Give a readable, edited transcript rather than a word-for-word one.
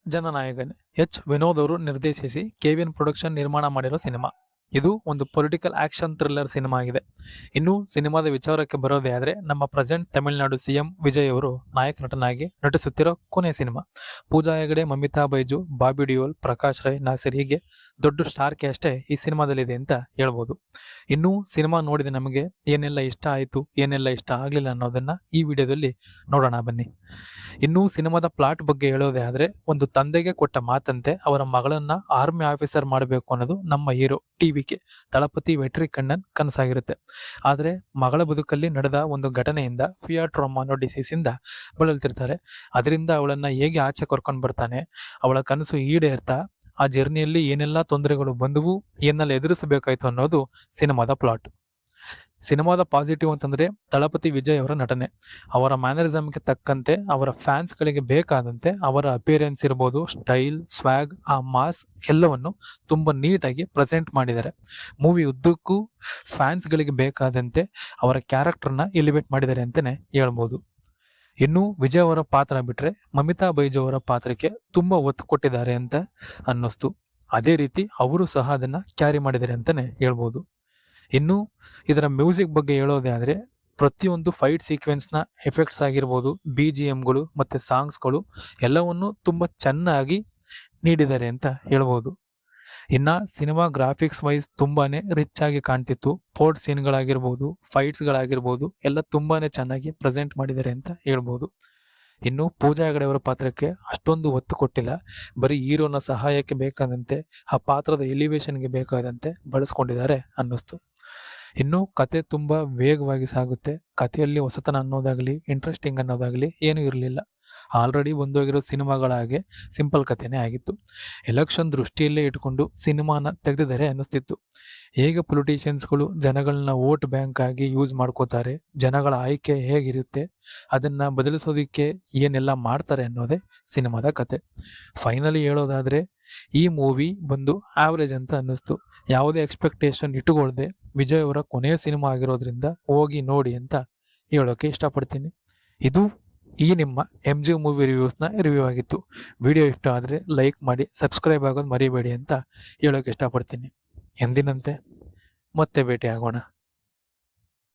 ಜನನಾಯಕನ್ H Vinod ಅವರು ನಿರ್ದೇಶಿಸಿ KVN production ನಿರ್ಮಾಣ ಮಾಡಿರೋ ಸಿನಿಮಾ. ಇದು ಒಂದು ಪೊಲಿಟಿಕಲ್ ಆಕ್ಷನ್ ಥ್ರಿಲ್ಲರ್ ಸಿನಿಮಾ ಆಗಿದೆ. ಇನ್ನು ಸಿನಿಮಾದ ವಿಚಾರಕ್ಕೆ ಬರೋದೇ ಆದರೆ, ನಮ್ಮ ಪ್ರೆಸೆಂಟ್ ತಮಿಳುನಾಡು ಸಿಎಂ ವಿಜಯ್ ಅವರು ನಾಯಕ ನಟನಾಗಿ ನಟಿಸುತ್ತಿರೋ ಕೊನೆ ಸಿನಿಮಾ. ಪೂಜಾ ಹೆಗಡೆ, ಮಮಿತಾ ಬೈಜು, ಬಾಬಿ ಡಿಯೋಲ್, ಪ್ರಕಾಶ್ ರೈ, ನಾಸಿರ್ ಹೀಗೆ ದೊಡ್ಡ ಸ್ಟಾರ್ ಕ್ಯಾಸ್ಟೇ ಈ ಸಿನಿಮಾದಲ್ಲಿದೆ ಅಂತ ಹೇಳ್ಬೋದು. ಇನ್ನು ಸಿನಿಮಾ ನೋಡಿದ ನಮಗೆ ಏನೆಲ್ಲ ಇಷ್ಟ ಆಯಿತು, ಏನೆಲ್ಲ ಇಷ್ಟ ಆಗಲಿಲ್ಲ ಅನ್ನೋದನ್ನ ಈ ವಿಡಿಯೋದಲ್ಲಿ ನೋಡೋಣ ಬನ್ನಿ. ಇನ್ನು ಸಿನಿಮಾದ ಪ್ಲಾಟ್ ಬಗ್ಗೆ ಹೇಳೋದೇ ಆದರೆ, ಒಂದು ತಂದೆಗೆ ಕೊಟ್ಟ ಮಾತಂತೆ ಅವರ ಮಗಳನ್ನ ಆರ್ಮಿ ಆಫೀಸರ್ ಮಾಡಬೇಕು ಅನ್ನೋದು ನಮ್ಮ ಹೀರೋ ಟಿವಿಕೆ ತಳಪತಿ ವೆಟ್ರಿ ಕಣ್ಣನ್ ಕನಸಾಗಿರುತ್ತೆ. ಆದರೆ ಮಗಳ ಬದುಕಲ್ಲಿ ನಡೆದ ಒಂದು ಘಟನೆಯಿಂದ ಫಿಯರ್ ಟ್ರಾಮಾ ಅನ್ನೋ ಡಿಸೀಸಿಂದ ಬಳಲ್ತಿರ್ತಾರೆ. ಅದರಿಂದ ಅವಳನ್ನ ಹೇಗೆ ಆಚೆ ಕರ್ಕೊಂಡು ಬರ್ತಾನೆ, ಅವಳ ಕನಸು ಈಡೇರ್ತಾ ಆ ಜರ್ನಿಯಲ್ಲಿ ಏನೆಲ್ಲ ತೊಂದರೆಗಳು ಬಂದವು, ಏನೆಲ್ಲ ಎದುರಿಸಬೇಕಾಯ್ತು ಅನ್ನೋದು ಸಿನಿಮಾದ ಪ್ಲಾಟ್. ಸಿನಿಮಾದ ಪಾಸಿಟಿವ್ ಅಂತಂದ್ರೆ ತಳಪತಿ ವಿಜಯ್ ಅವರ ನಟನೆ. ಅವರ ಮ್ಯಾನರಿಸಮ್ಗೆ ತಕ್ಕಂತೆ, ಅವರ ಫ್ಯಾನ್ಸ್ಗಳಿಗೆ ಬೇಕಾದಂತೆ ಅವರ ಅಪಿಯರೆನ್ಸ್ ಇರ್ಬೋದು, ಸ್ಟೈಲ್, ಸ್ವ್ಯಾಗ್, ಆ ಮಾಸ್ ಎಲ್ಲವನ್ನು ತುಂಬ ನೀಟಾಗಿ ಪ್ರೆಸೆಂಟ್ ಮಾಡಿದ್ದಾರೆ. ಮೂವಿ ಉದ್ದಕ್ಕೂ ಫ್ಯಾನ್ಸ್ಗಳಿಗೆ ಬೇಕಾದಂತೆ ಅವರ ಕ್ಯಾರೆಕ್ಟರ್ನ ಎಲಿವೇಟ್ ಮಾಡಿದ್ದಾರೆ ಅಂತಲೇ ಹೇಳ್ಬೋದು. ಇನ್ನು ವಿಜಯ್ ಅವರ ಪಾತ್ರ ಬಿಟ್ಟರೆ ಮಮಿತಾ ಬೈಜು ಅವರ ಪಾತ್ರಕ್ಕೆ ತುಂಬ ಒತ್ತು ಕೊಟ್ಟಿದ್ದಾರೆ ಅಂತ ಅನ್ನಿಸ್ತು. ಅದೇ ರೀತಿ ಅವರು ಸಹ ಅದನ್ನು ಕ್ಯಾರಿ ಮಾಡಿದ್ದಾರೆ ಅಂತಲೇ ಹೇಳ್ಬೋದು. ಇನ್ನು ಇದರ ಮ್ಯೂಸಿಕ್ ಬಗ್ಗೆ ಹೇಳೋದೇ ಆದರೆ, ಪ್ರತಿಯೊಂದು ಫೈಟ್ ಸೀಕ್ವೆನ್ಸ್ನ ಎಫೆಕ್ಟ್ಸ್ ಆಗಿರ್ಬೋದು, BGMಗಳು ಮತ್ತು ಸಾಂಗ್ಸ್ಗಳು ಎಲ್ಲವನ್ನು ತುಂಬ ಚೆನ್ನಾಗಿ ನೀಡಿದ್ದಾರೆ ಅಂತ ಹೇಳ್ಬೋದು. ಇನ್ನು ಸಿನಿಮಾ ಗ್ರಾಫಿಕ್ಸ್ ವೈಸ್ ತುಂಬಾ ರಿಚ್ ಆಗಿ ಕಾಣ್ತಿತ್ತು. ಪೋರ್ಟ್ ಸೀನ್ಗಳಾಗಿರ್ಬೋದು, ಫೈಟ್ಸ್ಗಳಾಗಿರ್ಬೋದು ಎಲ್ಲ ತುಂಬಾ ಚೆನ್ನಾಗಿ ಪ್ರೆಸೆಂಟ್ ಮಾಡಿದ್ದಾರೆ ಅಂತ ಹೇಳ್ಬೋದು. ಇನ್ನು ಪೂಜಾ ಹೆಗಡೆ ಅವರ ಪಾತ್ರಕ್ಕೆ ಅಷ್ಟೊಂದು ಒತ್ತು ಕೊಟ್ಟಿಲ್ಲ. ಬರೀ ಹೀರೋನ ಸಹಾಯಕ್ಕೆ ಬೇಕಾದಂತೆ, ಆ ಪಾತ್ರದ ಎಲಿವೇಶನ್ಗೆ ಬೇಕಾದಂತೆ ಬಳಸ್ಕೊಂಡಿದ್ದಾರೆ ಅನ್ನಿಸ್ತು. ಇನ್ನು ಕತೆ ತುಂಬ ವೇಗವಾಗಿ ಸಾಗುತ್ತೆ. ಕಥೆಯಲ್ಲಿ ಹೊಸತನ ಅನ್ನೋದಾಗಲಿ, ಇಂಟ್ರೆಸ್ಟಿಂಗ್ ಅನ್ನೋದಾಗಲಿ ಏನೂ ಇರಲಿಲ್ಲ. ಆಲ್ರೆಡಿ ಬಂದೋಗಿರೋ ಸಿನಿಮಾಗಳ ಹಾಗೆ ಸಿಂಪಲ್ ಕಥೆನೇ ಆಗಿತ್ತು. ಎಲೆಕ್ಷನ್ ದೃಷ್ಟಿಯಲ್ಲೇ ಇಟ್ಕೊಂಡು ಸಿನಿಮಾನ ತೆಗೆದಿದ್ದಾರೆ ಅನ್ನಿಸ್ತಿತ್ತು. ಹೇಗೆ ಪೊಲಿಟಿಷಿಯನ್ಸ್ಗಳು ಜನಗಳನ್ನ ವೋಟ್ ಬ್ಯಾಂಕ್ ಆಗಿ ಯೂಸ್ ಮಾಡ್ಕೋತಾರೆ, ಜನಗಳ ಆಯ್ಕೆ ಹೇಗಿರುತ್ತೆ, ಅದನ್ನು ಬದಲಿಸೋದಕ್ಕೆ ಏನೆಲ್ಲ ಮಾಡ್ತಾರೆ ಅನ್ನೋದೇ ಸಿನಿಮಾದ ಕತೆ. ಫೈನಲಿ ಹೇಳೋದಾದರೆ, ಈ ಮೂವಿ ಬಂದು ಆವ್ರೇಜ್ ಅಂತ ಅನ್ನಿಸ್ತು. ಯಾವುದೇ ಎಕ್ಸ್ಪೆಕ್ಟೇಷನ್ ಇಟ್ಟುಕೊಳ್ದೆ ವಿಜಯ್ ಅವರ ಕೊನೆಯ ಸಿನಿಮಾ ಆಗಿರೋದ್ರಿಂದ ಹೋಗಿ ನೋಡಿ ಅಂತ ಹೇಳೋಕ್ಕೆ ಇಷ್ಟಪಡ್ತೀನಿ. ಇದು ಈ ನಿಮ್ಮ MG ಮೂವಿ ರಿವ್ಯೂಸ್ನ ರಿವ್ಯೂ ಆಗಿತ್ತು. ವಿಡಿಯೋ ಇಷ್ಟ ಆದರೆ ಲೈಕ್ ಮಾಡಿ, ಸಬ್ಸ್ಕ್ರೈಬ್ ಆಗೋದು ಮರಿಬೇಡಿ ಅಂತ ಹೇಳೋಕ್ಕೆ ಇಷ್ಟಪಡ್ತೀನಿ. ಎಂದಿನಂತೆ ಮತ್ತೆ ಭೇಟಿ ಆಗೋಣ.